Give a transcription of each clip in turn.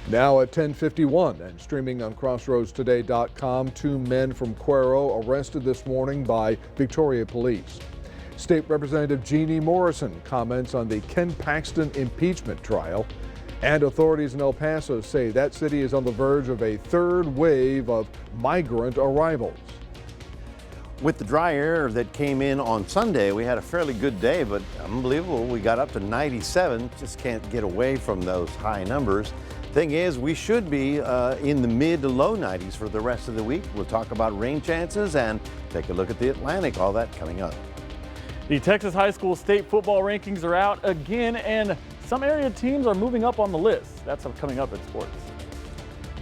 Now at 10:51 and streaming on crossroadstoday.com, two men from Cuero arrested this morning by Victoria police. State Representative Jeannie Morrison comments on the Ken Paxton impeachment trial. And authorities in El Paso say that city is on the verge of a third wave of migrant arrivals. With the dry air that came in on Sunday, we had a fairly good day, but unbelievable. We got up to 97. Just can't get away from those high numbers. Thing is, we should be in the mid to low 90s for the rest of the week. We'll talk about rain chances and take a look at the Atlantic. All that coming up. The Texas high school state football rankings are out again, and some area teams are moving up on the list. That's coming up in sports.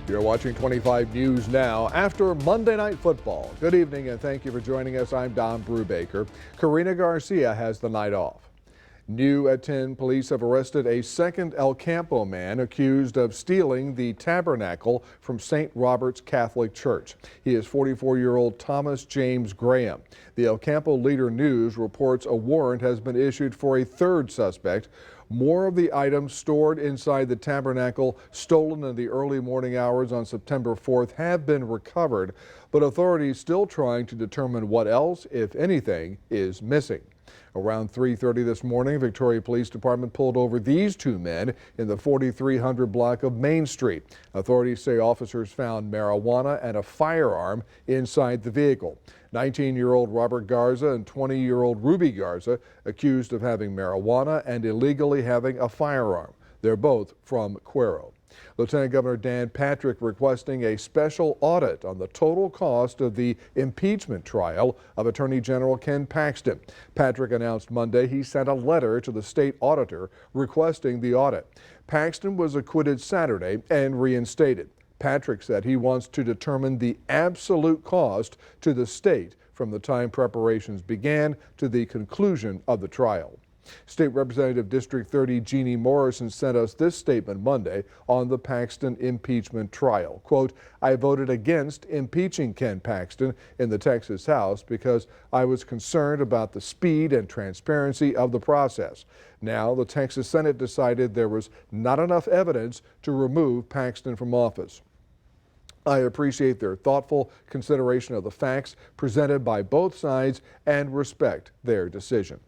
You're watching 25 News now after Monday Night Football. Good evening and thank you for joining us. I'm Don Brubaker. Karina Garcia has the night off. New at 10, police have arrested a second El Campo man accused of stealing the tabernacle from St. Robert's Catholic Church. He is 44-year-old Thomas James Graham. The El Campo Leader News reports a warrant has been issued for a third suspect. More of the items stored inside the tabernacle stolen in the early morning hours on September 4th have been recovered, but authorities still trying to determine what else, if anything, is missing. Around 3:30 this morning, Victoria Police Department pulled over these two men in the 4300 block of Main Street. Authorities say officers found marijuana and a firearm inside the vehicle. 19-year-old Robert Garza and 20-year-old Ruby Garza accused of having marijuana and illegally having a firearm. They're both from Cuero. Lieutenant Governor Dan Patrick requesting a special audit on the total cost of the impeachment trial of Attorney General Ken Paxton. Patrick announced Monday he sent a letter to the state auditor requesting the audit. Paxton was acquitted Saturday and reinstated. Patrick said he wants to determine the absolute cost to the state from the time preparations began to the conclusion of the trial. State Representative District 30 Jeannie Morrison sent us this statement Monday on the Paxton impeachment trial. Quote, I voted against impeaching Ken Paxton in the Texas House because I was concerned about the speed and transparency of the process. Now, the Texas Senate decided there was not enough evidence to remove Paxton from office. I appreciate their thoughtful consideration of the facts presented by both sides and respect their decision.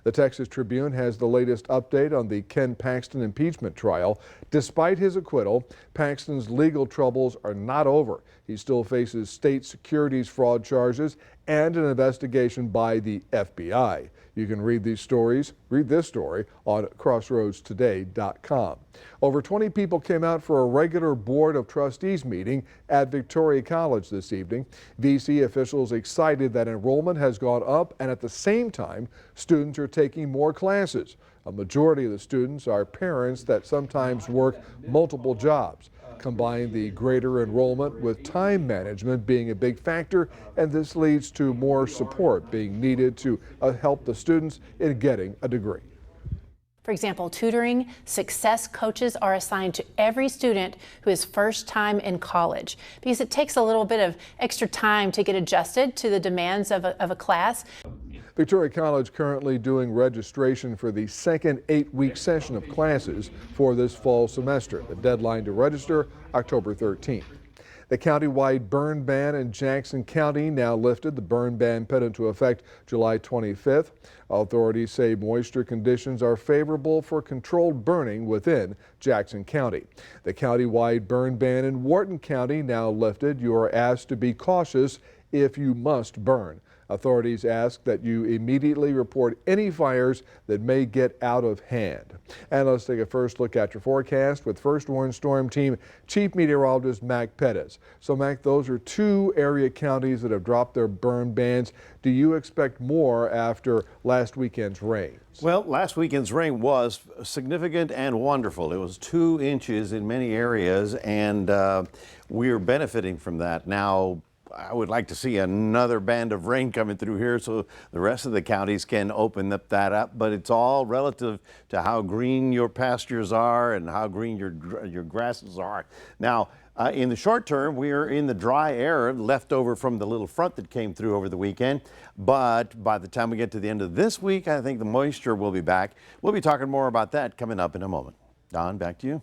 The Texas Tribune has the latest update on the Ken Paxton impeachment trial. Despite his acquittal, Paxton's legal troubles are not over. He still faces state securities fraud charges and an investigation by the FBI. You can read this story on crossroadstoday.com. Over 20 people came out for a regular Board of Trustees meeting at Victoria College this evening. VC officials excited that enrollment has gone up and at the same time, students are taking more classes. A majority of the students are parents that sometimes work multiple jobs. Combine the greater enrollment with time management being a big factor, and this leads to more support being needed to help the students in getting a degree. For example, tutoring success coaches are assigned to every student who is first time in college because it takes a little bit of extra time to get adjusted to the demands of a class. Victoria College currently doing registration for the second 8-week session of classes for this fall semester. The deadline to register, October 13th. The county-wide burn ban in Jackson County now lifted. The burn ban put into effect July 25th. Authorities say moisture conditions are favorable for controlled burning within Jackson County. The county-wide burn ban in Wharton County now lifted. You are asked to be cautious if you must burn. Authorities ask that you immediately report any fires that may get out of hand. And let's take a first look at your forecast with First Warn Storm Team Chief Meteorologist Mac Pettis. So Mac, those are two area counties that have dropped their burn bans. Do you expect more after last weekend's rains? Well, last weekend's rain was significant and wonderful. It was 2 inches in many areas, and we're benefiting from that. Now, I would like to see another band of rain coming through here so the rest of the counties can open that up, but it's all relative to how green your pastures are and how green your grasses are. Now, in the short term, we are in the dry air left over from the little front that came through over the weekend, but by the time we get to the end of this week, I think the moisture will be back. We'll be talking more about that coming up in a moment. Don, back to you.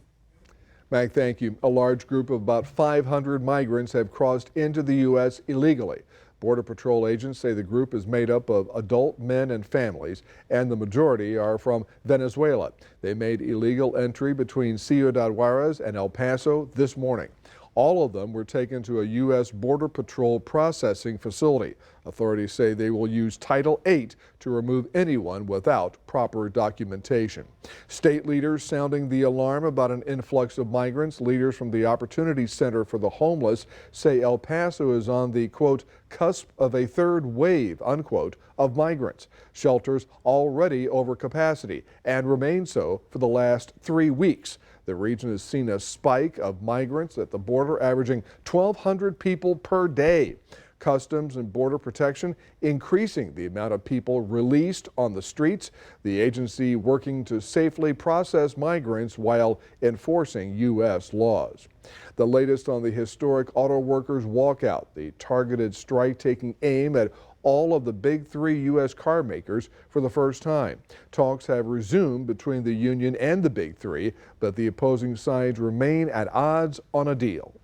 Mac, thank you. A large group of about 500 migrants have crossed into the U.S. illegally. Border Patrol agents say the group is made up of adult men and families, and the majority are from Venezuela. They made illegal entry between Ciudad Juarez and El Paso this morning. All of them were taken to a U.S. Border Patrol processing facility. Authorities say they will use Title VIII to remove anyone without proper documentation. State leaders sounding the alarm about an influx of migrants. Leaders from the Opportunity Center for the Homeless say El Paso is on the, quote, cusp of a third wave, unquote, of migrants. Shelters already over capacity and remain so for the last 3 weeks. The region has seen a spike of migrants at the border, averaging 1,200 people per day. Customs and Border Protection increasing the amount of people released on the streets. The agency working to safely process migrants while enforcing U.S. laws. The latest on the historic auto workers walkout, the targeted strike taking aim at all of the big three U.S. car makers for the first time. Talks have resumed between the union and the big three, but the opposing sides remain at odds on a deal.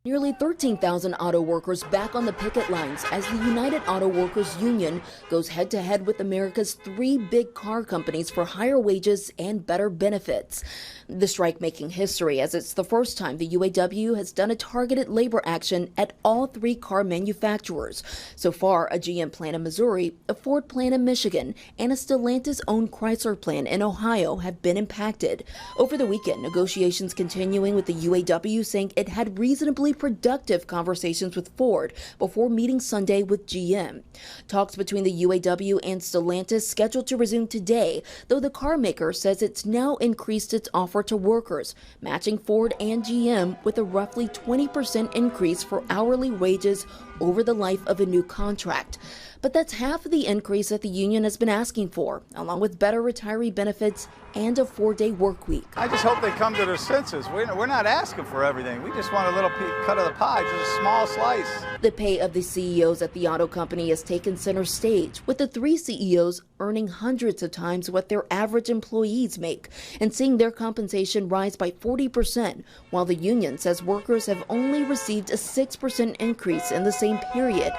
Nearly 13,000 auto workers back on the picket lines as the United Auto Workers Union goes head-to-head with America's three big car companies for higher wages and better benefits. The strike making history as it's the first time the UAW has done a targeted labor action at all three car manufacturers. So far, a GM plant in Missouri, a Ford plant in Michigan, and a Stellantis-owned Chrysler plant in Ohio have been impacted. Over the weekend, negotiations continuing with the UAW saying it had reasonably productive conversations with Ford before meeting Sunday with GM. Talks between the UAW and Stellantis scheduled to resume today, though the car maker says it's now increased its offer to workers, matching Ford and GM with a roughly 20% increase for hourly wages over the life of a new contract. But that's half of the increase that the union has been asking for, along with better retiree benefits and a 4-day work week. I just hope they come to their senses. We're not asking for everything. We just want a little cut of the pie, just a small slice. The pay of the CEOs at the auto company has taken center stage, with the three CEOs earning hundreds of times what their average employees make and seeing their compensation rise by 40%, while the union says workers have only received a 6% increase in the same period.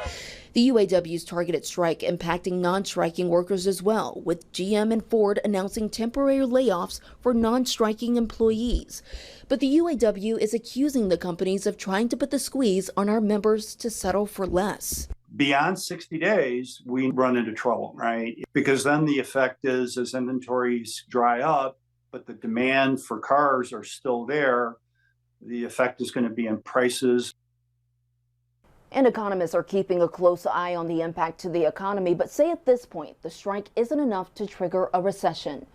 The UAW's targeted strike impacting non-striking workers as well, with GM and Ford announcing temporary layoffs for non-striking employees. But the UAW is accusing the companies of trying to put the squeeze on our members to settle for less. Beyond 60 days, we run into trouble, right? Because then the effect is as inventories dry up, but the demand for cars are still there, the effect is going to be in prices. And economists are keeping a close eye on the impact to the economy, but say at this point, the strike isn't enough to trigger a recession.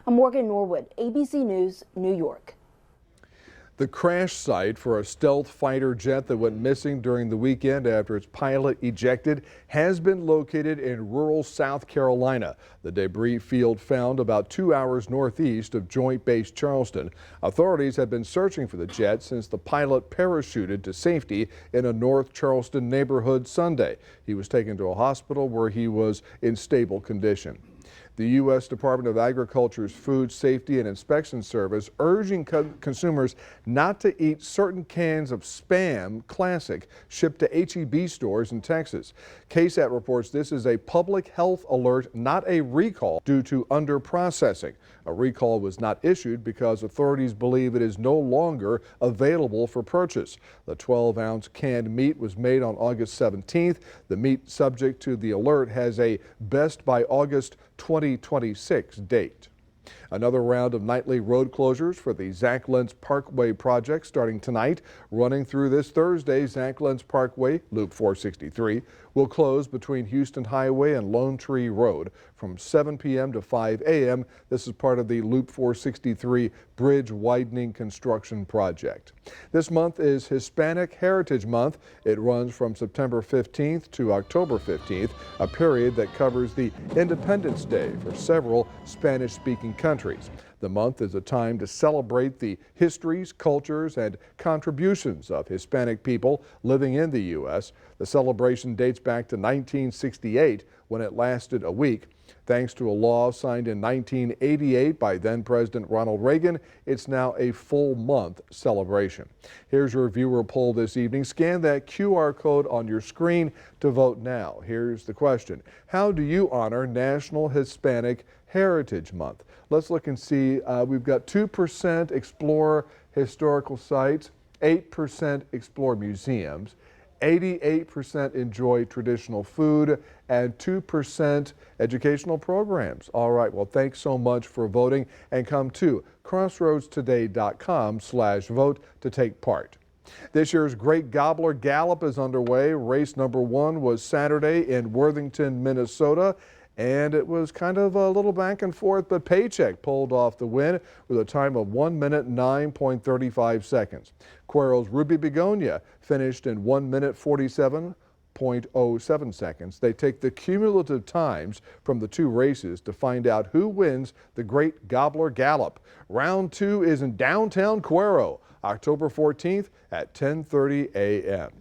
I'm Morgan Norwood, ABC News, New York. The crash site for a stealth fighter jet that went missing during the weekend after its pilot ejected has been located in rural South Carolina. The debris field found about 2 hours northeast of Joint Base Charleston. Authorities have been searching for the jet since the pilot parachuted to safety in a North Charleston neighborhood Sunday. He was taken to a hospital where he was in stable condition. The U.S. Department of Agriculture's Food Safety and Inspection Service urging consumers not to eat certain cans of Spam Classic shipped to H-E-B stores in Texas. KSAT reports this is a public health alert, not a recall, due to under-processing. A recall was not issued because authorities believe it is no longer available for purchase. The 12-ounce canned meat was made on August 17th. The meat subject to the alert has a best by August 2026 date. Another round of nightly road closures for the Zach Lentz Parkway project starting tonight. Running through this Thursday, Zach Lentz Parkway, Loop 463, will close between Houston Highway and Lone Tree Road from 7 p.m. to 5 a.m. This is part of the Loop 463 bridge widening construction project. This month is Hispanic Heritage Month. It runs from September 15th to October 15th, a period that covers the Independence Day for several Spanish-speaking countries. The month is a time to celebrate the histories, cultures, and contributions of Hispanic people living in the U.S. The celebration dates back to 1968 when it lasted a week. Thanks to a law signed in 1988 by then President Ronald Reagan, it's now a full month celebration. Here's your viewer poll this evening. Scan that QR code on your screen to vote now. Here's the question. How do you honor National Hispanic Heritage Month? Let's look and see. We've got 2% explore historical sites, 8% explore museums, 88% enjoy traditional food, and 2% educational programs. All right, well, thanks so much for voting, and come to crossroadstoday.com/vote to take part. This year's Great Gobbler Gallop is underway. Race number 1 was Saturday in Worthington, Minnesota. And it was kind of a little back and forth, but Paycheck pulled off the win with a time of 1 minute 9.35 seconds. Cuero's Ruby Begonia finished in 1 minute 47.07 seconds. They take the cumulative times from the 2 races to find out who wins the Great Gobbler Gallop. Round 2 is in downtown Cuero, October 14th at 10:30 a.m.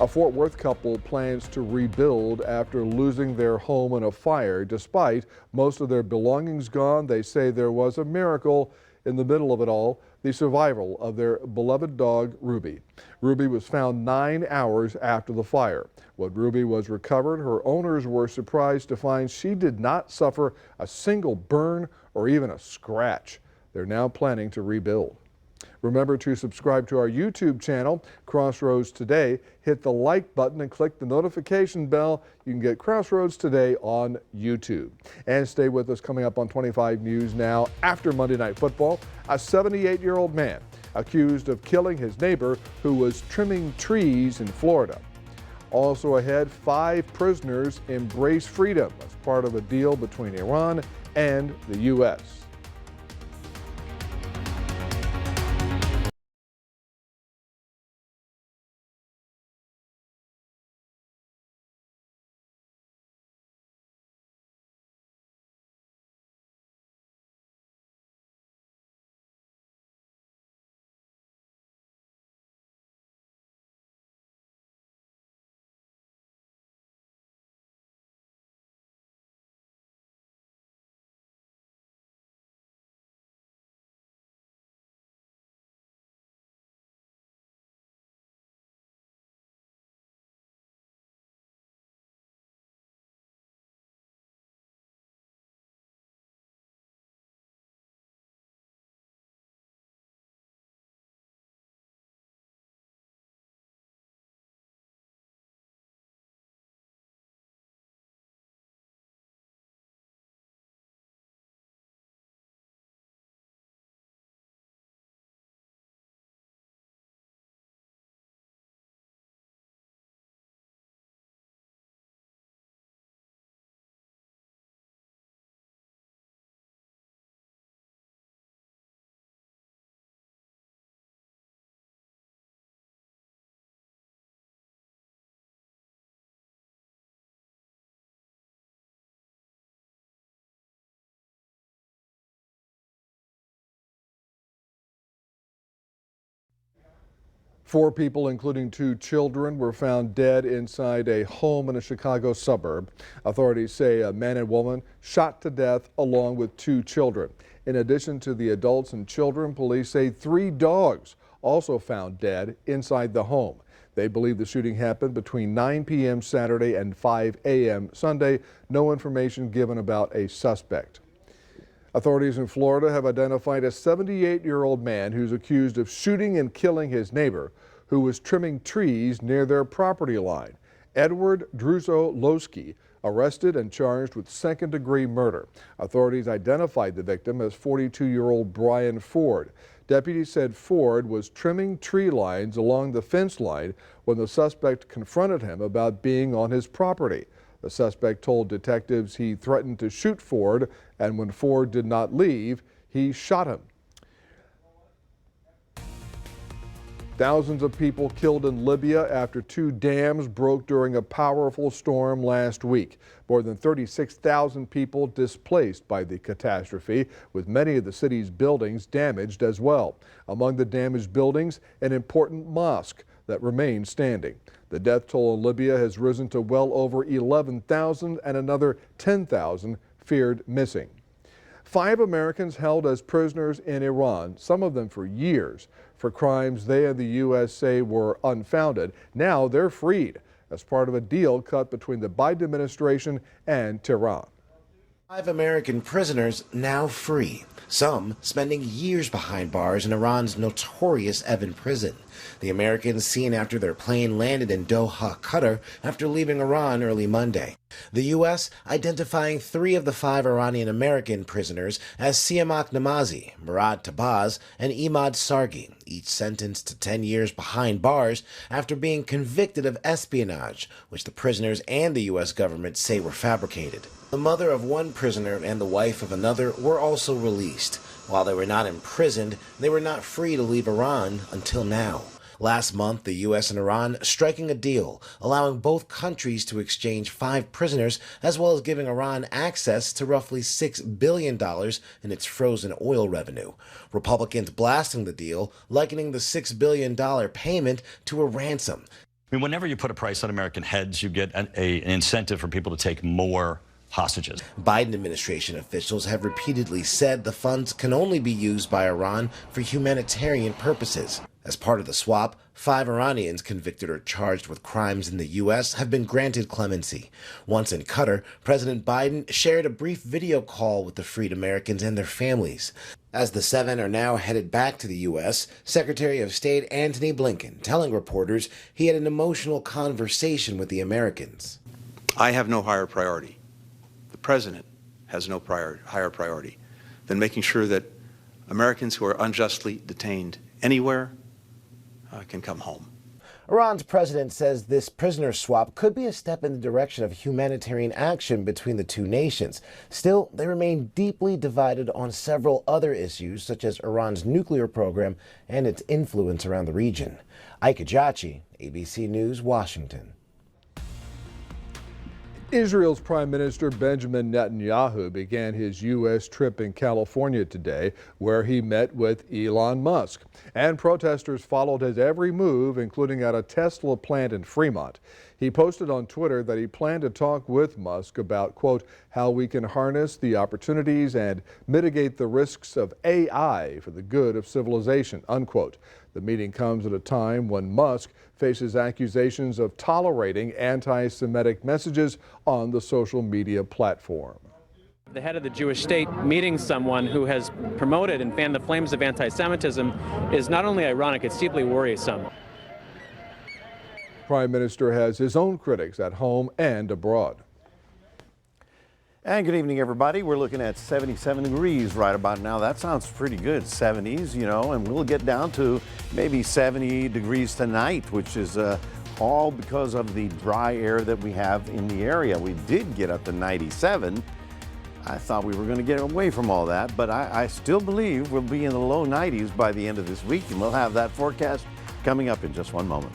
A Fort Worth couple plans to rebuild after losing their home in a fire. Despite most of their belongings gone, they say there was a miracle in the middle of it all, the survival of their beloved dog, Ruby. Ruby was found 9 hours after the fire. When Ruby was recovered, her owners were surprised to find she did not suffer a single burn or even a scratch. They're now planning to rebuild. Remember to subscribe to our YouTube channel, Crossroads Today. Hit the like button and click the notification bell. You can get Crossroads Today on YouTube. And stay with us. Coming up on 25 News Now. After Monday Night Football, a 78-year-old man accused of killing his neighbor who was trimming trees in Florida. Also ahead, 5 prisoners embrace freedom as part of a deal between Iran and the U.S. Four people, including 2 children, were found dead inside a home in a Chicago suburb. Authorities say a man and woman shot to death along with 2 children. In addition to the adults and children, police say 3 dogs also found dead inside the home. They believe the shooting happened between 9 p.m. Saturday and 5 a.m. Sunday. No information given about a suspect. Authorities in Florida have identified a 78-year-old man who's accused of shooting and killing his neighbor who was trimming trees near their property line. Edward Druzo-Losky, arrested and charged with second-degree murder. Authorities identified the victim as 42-year-old Brian Ford. Deputies said Ford was trimming tree lines along the fence line when the suspect confronted him about being on his property. The suspect told detectives he threatened to shoot Ford, and when Ford did not leave, he shot him. Thousands of people killed in Libya after 2 dams broke during a powerful storm last week. More than 36,000 people displaced by the catastrophe, with many of the city's buildings damaged as well. Among the damaged buildings, an important mosque that remains standing. The death toll in Libya has risen to well over 11,000 and another 10,000 feared missing. 5 Americans held as prisoners in Iran, some of them for years, for crimes they and the U.S. say were unfounded. Now they're freed as part of a deal cut between the Biden administration and Tehran. 5 American prisoners now free, some spending years behind bars in Iran's notorious Evin prison. The Americans seen after their plane landed in Doha, Qatar, after leaving Iran early Monday. The U.S. identifying 3 of the 5 Iranian American prisoners as Siamak Namazi, Murad Tabaz, and Imad Sargi, each sentenced to 10 years behind bars after being convicted of espionage, which the prisoners and the U.S. government say were fabricated. The mother of one prisoner and the wife of another were also released. While they were not imprisoned, they were not free to leave Iran until now. Last month, the U.S. and Iran striking a deal, allowing both countries to exchange 5 prisoners, as well as giving Iran access to roughly $6 billion in its frozen oil revenue. Republicans blasting the deal, likening the $6 billion payment to a ransom. I mean, whenever you put a price on American heads, you get an incentive for people to take more hostages. Biden administration officials have repeatedly said the funds can only be used by Iran for humanitarian purposes. As part of the swap, 5 Iranians convicted or charged with crimes in the U.S. have been granted clemency. Once in Qatar, President Biden shared a brief video call with the freed Americans and their families. As the 7 are now headed back to the U.S., Secretary of State Antony Blinken telling reporters he had an emotional conversation with the Americans. I have no higher priority. The president has no higher priority than making sure that Americans who are unjustly detained anywhere can come home. Iran's president says this prisoner swap could be a step in the direction of humanitarian action between the two nations. Still, they remain deeply divided on several other issues, such as Iran's nuclear program and its influence around the region. Ike Ejiochi, ABC News, Washington. Israel's Prime Minister Benjamin Netanyahu began his U.S. trip in California today, where he met with Elon Musk. And protesters followed his every move, including at a Tesla plant in Fremont. He posted on Twitter that he planned to talk with Musk about, quote, how we can harness the opportunities and mitigate the risks of AI for the good of civilization, unquote. The meeting comes at a time when Musk faces accusations of tolerating anti-Semitic messages on the social media platform. The head of the Jewish state meeting someone who has promoted and fanned the flames of anti-Semitism is not only ironic, it's deeply worrisome. Prime Minister has his own critics at home and abroad. And good evening, everybody. We're looking at 77 degrees right about now. That sounds pretty good, 70s, you know, and we'll get down to maybe 70 degrees tonight, which is all because of the dry air that we have in the area. We did get up to 97. I thought we were going to get away from all that, but I still believe we'll be in the low 90s by the end of this week, and we'll have that forecast coming up in just one moment.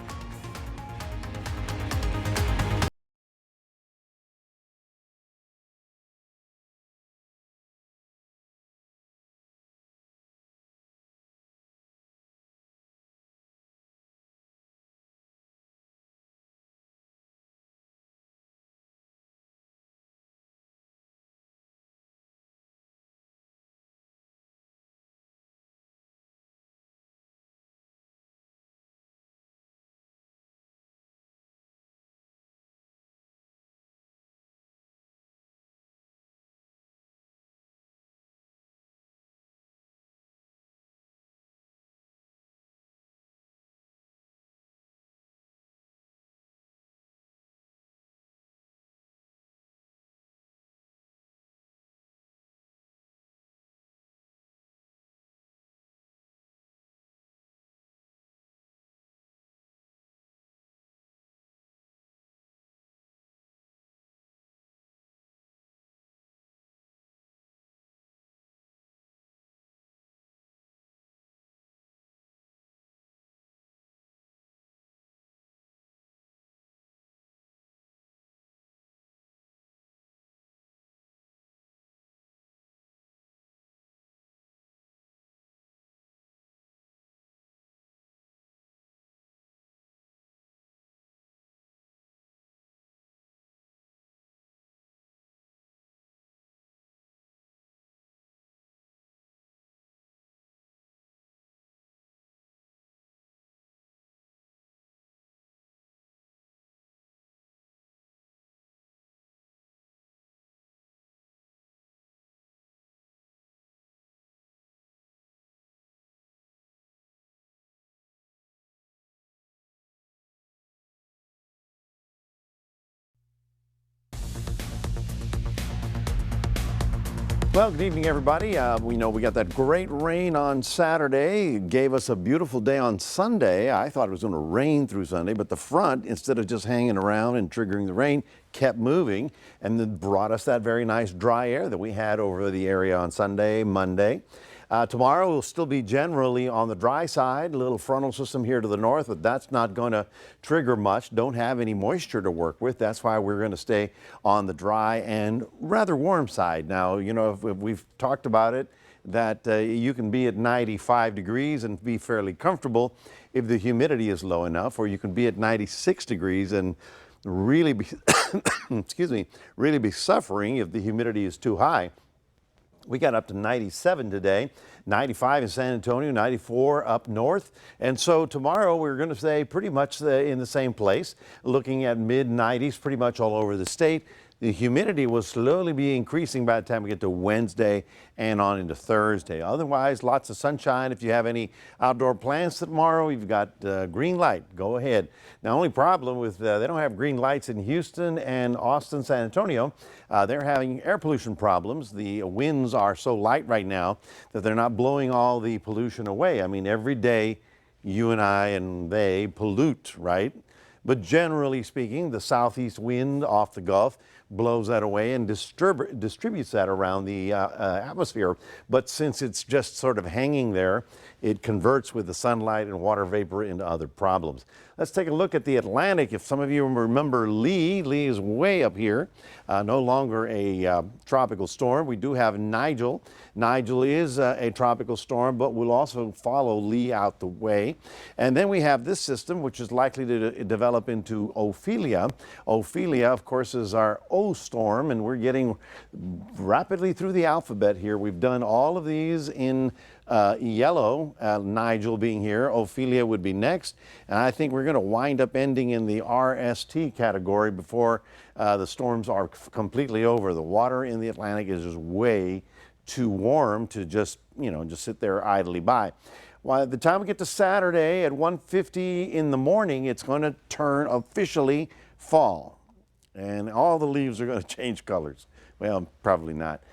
Well, good evening, everybody. We know we got that great rain on Saturday. It gave us a beautiful day on Sunday. I thought it was going to rain through Sunday, but the front, instead of just hanging around and triggering the rain, kept moving and then brought us that very nice dry air that we had over the area on Sunday, Monday. Tomorrow will still be generally on the dry side, a little frontal system here to the north, but that's not going to trigger much. Don't have any moisture to work with. That's why we're going to stay on the dry and rather warm side. Now, you know, if we've talked about it, that you can be at 95 degrees and be fairly comfortable if the humidity is low enough, or you can be at 96 degrees and really be, excuse me, really be suffering if the humidity is too high. We got up to 97 today, 95 in San Antonio, 94 up north. And so tomorrow we're going to stay pretty much in the same place, looking at mid-90s pretty much all over the state. The humidity will slowly be increasing by the time we get to Wednesday and on into Thursday. Otherwise, lots of sunshine. If you have any outdoor plans tomorrow, you've got green light. Go ahead. Now, only problem with they don't have green lights in Houston and Austin, San Antonio. They're having air pollution problems. The winds are so light right now that they're not blowing all the pollution away. I mean, every day you and I and they pollute, right? But generally speaking, the southeast wind off the Gulf blows that away and distributes that around the atmosphere. But since it's just sort of hanging there, it converts with the sunlight and water vapor into other problems. Let's take a look at the Atlantic. If some of you remember Lee is way up here, no longer a tropical storm. We do have Nigel. Nigel is a tropical storm, but will also follow Lee out the way. And then we have this system, which is likely to develop into Ophelia. Ophelia, of course, is our O storm, and we're getting rapidly through the alphabet here. We've done all of these in yellow, Nigel being here. Ophelia would be next. And I think we're going to wind up ending in the RST category before the storms are completely over. The water in the Atlantic is just way too warm to just, you know, just sit there idly by. Well, by the time we get to Saturday at 1:50 in the morning, it's going to turn officially fall. And all the leaves are going to change colors. Well, probably not.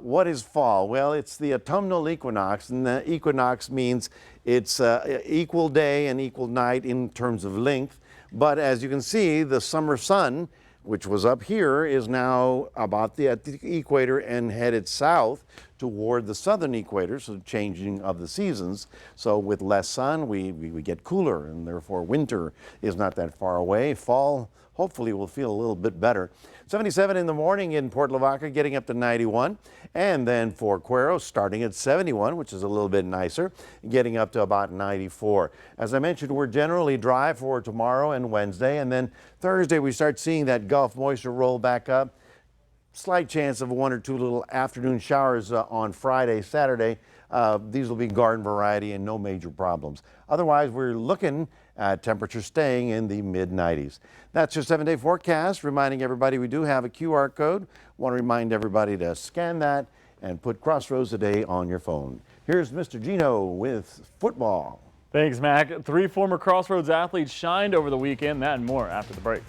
What is fall? Well, it's the autumnal equinox, and the equinox means it's equal day and equal night in terms of length. But as you can see, the summer sun, which was up here, is now about at the equator and headed south toward the southern equator, so changing of the seasons. So with less sun, we get cooler, and therefore winter is not that far away. Fall hopefully will feel a little bit better. 77 in the morning in Port Lavaca, getting up to 91. And then for Cuero, starting at 71, which is a little bit nicer, getting up to about 94. As I mentioned, we're generally dry for tomorrow and Wednesday. And then Thursday, we start seeing that Gulf moisture roll back up. Slight chance of one or two little afternoon showers on Friday, Saturday. These will be garden variety and no major problems. Otherwise, we're looking at temperatures staying in the mid-90s. That's your 7-day forecast, reminding everybody we do have a QR code. Want to remind everybody to scan that and put Crossroads Today on your phone. Here's Mr. Gino with football. Thanks, Mac. 3 former Crossroads athletes shined over the weekend. That and more after the break.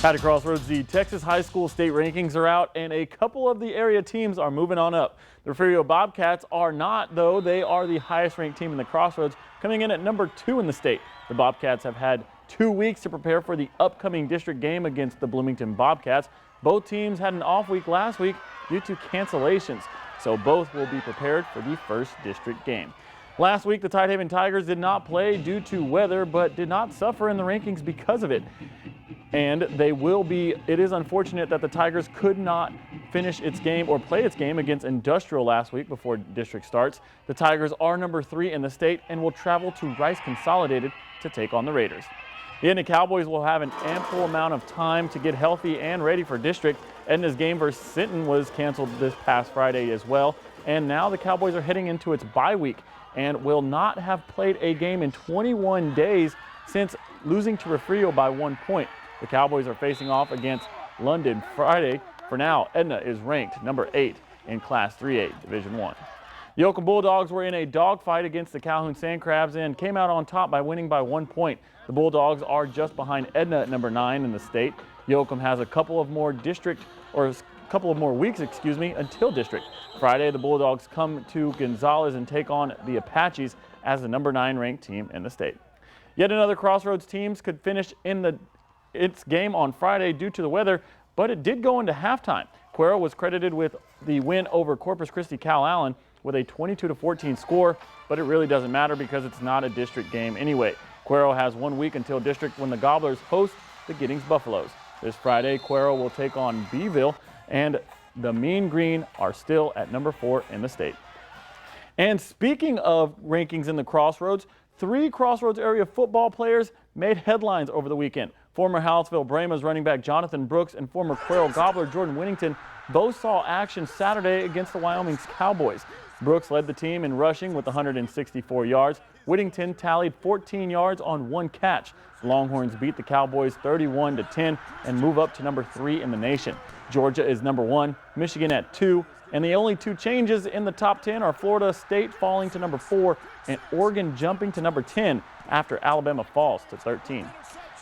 At a Crossroads, the Texas high school state rankings are out, and a couple of the area teams are moving on up. The Refugio Bobcats are not, though. They are the highest ranked team in the Crossroads, coming in at number 2 in the state. The Bobcats have had 2 weeks to prepare for the upcoming district game against the Bloomington Bobcats. Both teams had an off week last week due to cancellations, so both will be prepared for the first district game. Last week, the Tidehaven Tigers did not play due to weather, but did not suffer in the rankings because of it. And it is unfortunate that the Tigers could not finish its game or play its game against Industrial last week before district starts. The Tigers are number 3 in the state and will travel to Rice Consolidated to take on the Raiders. The Edna Cowboys will have an ample amount of time to get healthy and ready for district. Edna's game versus Sinton was canceled this past Friday as well. And now the Cowboys are heading into its bye week and will not have played a game in 21 days since losing to Refugio by 1 point. The Cowboys are facing off against London Friday. For now, Edna is ranked number 8 in Class 3A Division I. The Yoakum Bulldogs were in a dogfight against the Calhoun Sand Crabs and came out on top by winning by 1 point. The Bulldogs are just behind Edna at number 9 in the state. Yoakum has a couple of more weeks, until district. Friday, the Bulldogs come to Gonzales and take on the Apaches as the number 9 ranked team in the state. Yet another Crossroads teams could finish in its game on Friday due to the weather, but it did go into halftime. Cuero was credited with the win over Corpus Christi Cal Allen with a 22-14 score, but it really doesn't matter because it's not a district game anyway. Cuero has 1 week until district when the Gobblers host the Giddings Buffaloes. This Friday, Cuero will take on Beeville, and the Mean Green are still at number 4 in the state. And speaking of rankings in the Crossroads, 3 Crossroads area football players made headlines over the weekend. Former Hallettsville Brahmas running back Jonathan Brooks and former Cuero Gobbler Jordan Winnington both saw action Saturday against the Wyoming Cowboys. Brooks led the team in rushing with 164 yards. Whittington tallied 14 yards on 1 catch. The Longhorns beat the Cowboys 31-10 and move up to number 3 in the nation. Georgia is number 1, Michigan at 2, and the only 2 changes in the top 10 are Florida State falling to number 4 and Oregon jumping to number 10 after Alabama falls to 13.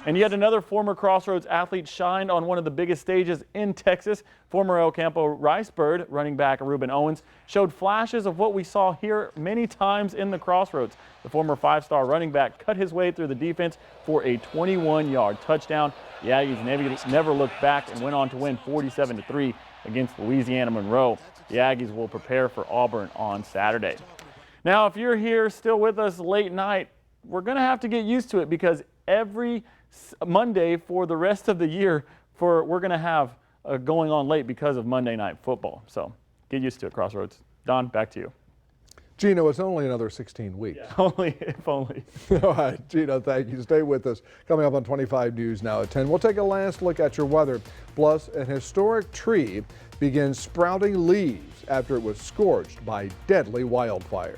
And yet another former Crossroads athlete shined on one of the biggest stages in Texas. Former El Campo Ricebird running back Reuben Owens showed flashes of what we saw here many times in the Crossroads. The former 5-star running back cut his way through the defense for a 21-yard touchdown. The Aggies never looked back and went on to win 47-3 against Louisiana Monroe. The Aggies will prepare for Auburn on Saturday. Now, if you're here still with us late night, we're going to have to get used to it because every Monday for the rest of the year we're going to have going on late because of Monday Night Football. So get used to it, Crossroads. Don, back to you. Gino, it's only another 16 weeks. Yeah, if only. All right, Gino, thank you. Stay with us. Coming up on 25 News now at 10, we'll take a last look at your weather. Plus, an historic tree begins sprouting leaves after it was scorched by deadly wildfires.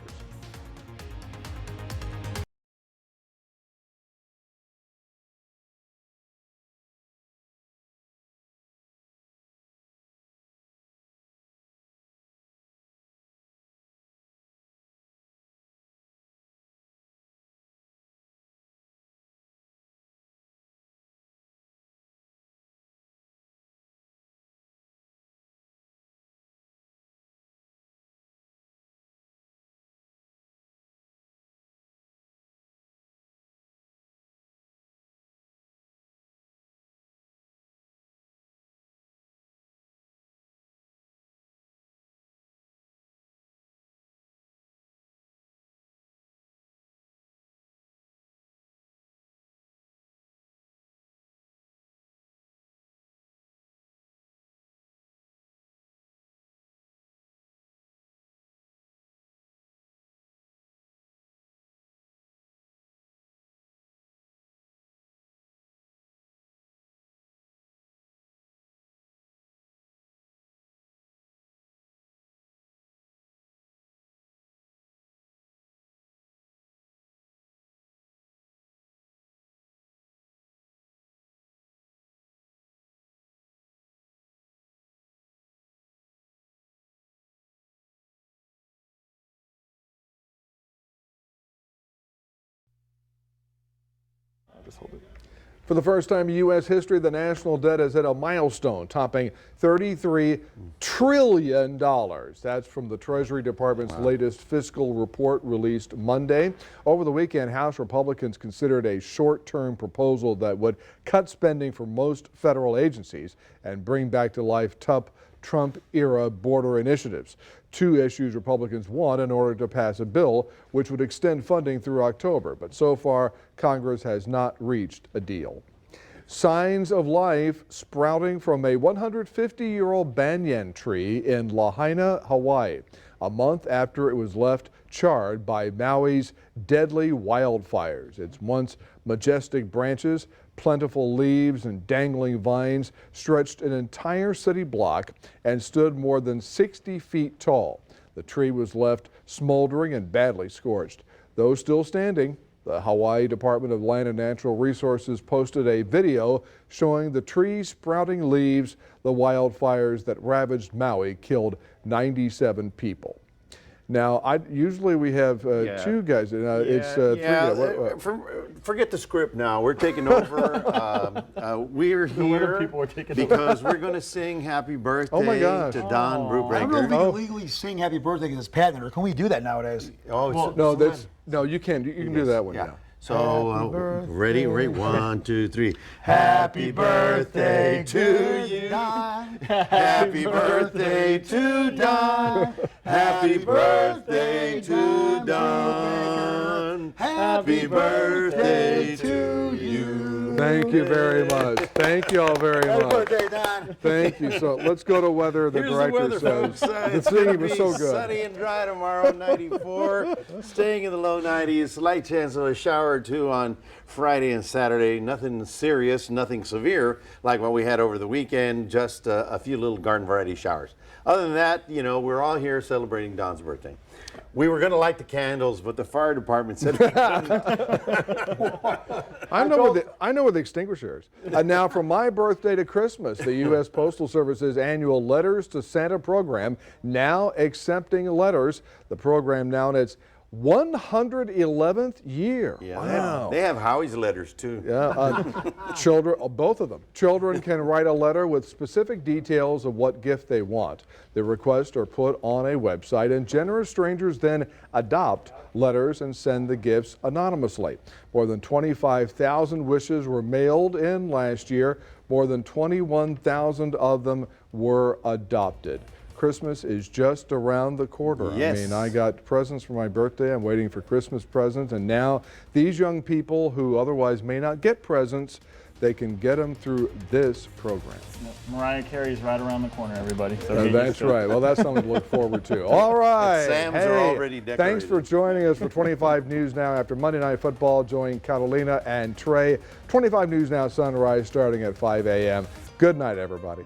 Just hold it. For the first time in U.S. history, the national debt has hit a milestone, topping $33 trillion. That's from the Treasury Department's latest fiscal report released Monday. Over the weekend, House Republicans considered a short-term proposal that would cut spending for most federal agencies and bring back to life tough Trump-era border initiatives. Two issues Republicans want in order to pass a bill which would extend funding through October. But so far, Congress has not reached a deal. Signs of life sprouting from a 150-year-old banyan tree in Lahaina, Hawaii, a month after it was left charred by Maui's deadly wildfires. Its once majestic branches, plentiful leaves, and dangling vines stretched an entire city block and stood more than 60 feet tall. The tree was left smoldering and badly scorched. Though still standing, the Hawaii Department of Land and Natural Resources posted a video showing the tree sprouting leaves. The wildfires that ravaged Maui killed 97 people. Now, usually we have two guys. It's three. Forget the script now. We're taking over. We're here because we're going to sing Happy Birthday to Don Brubaker. I don't know if we can legally sing Happy Birthday because it's patent, or can we do that nowadays? Oh, no, you can. You can do that one now. So, ready? 1, 2, 3. Happy birthday to you. Happy birthday to Don. Happy birthday to Don. Happy birthday to you. Thank you very much. Thank you all very much. Happy birthday, Don. Thank you. So let's go to weather. The director says the singing was so good. Sunny and dry tomorrow, 94. Staying in the low 90s. Slight chance of a shower or two on Friday and Saturday. Nothing serious, nothing severe like what we had over the weekend. Just a few little garden variety showers. Other than that, you know, we're all here celebrating Don's birthday. We were going to light the candles, but the fire department said we couldn't. I know where the extinguisher is. Now, from my birthday to Christmas, the U.S. Postal Service's annual Letters to Santa program now accepting letters. The program now in its 111th year. Yeah, wow. They have Howie's letters too. Yeah, children, both of them. Children can write a letter with specific details of what gift they want. The requests are put on a website, and generous strangers then adopt letters and send the gifts anonymously. More than 25,000 wishes were mailed in last year. More than 21,000 of them were adopted. Christmas is just around the corner. Yes. I mean, I got presents for my birthday. I'm waiting for Christmas presents. And now these young people who otherwise may not get presents, they can get them through this program. Yep. Mariah Carey's right around the corner, everybody. So that's right. Well, that's something to look forward to. All right. Sam's are already decorated. Thanks for joining us for 25 News Now after Monday Night Football. Join Catalina and Trey. 25 News Now Sunrise starting at 5 a.m. Good night, everybody.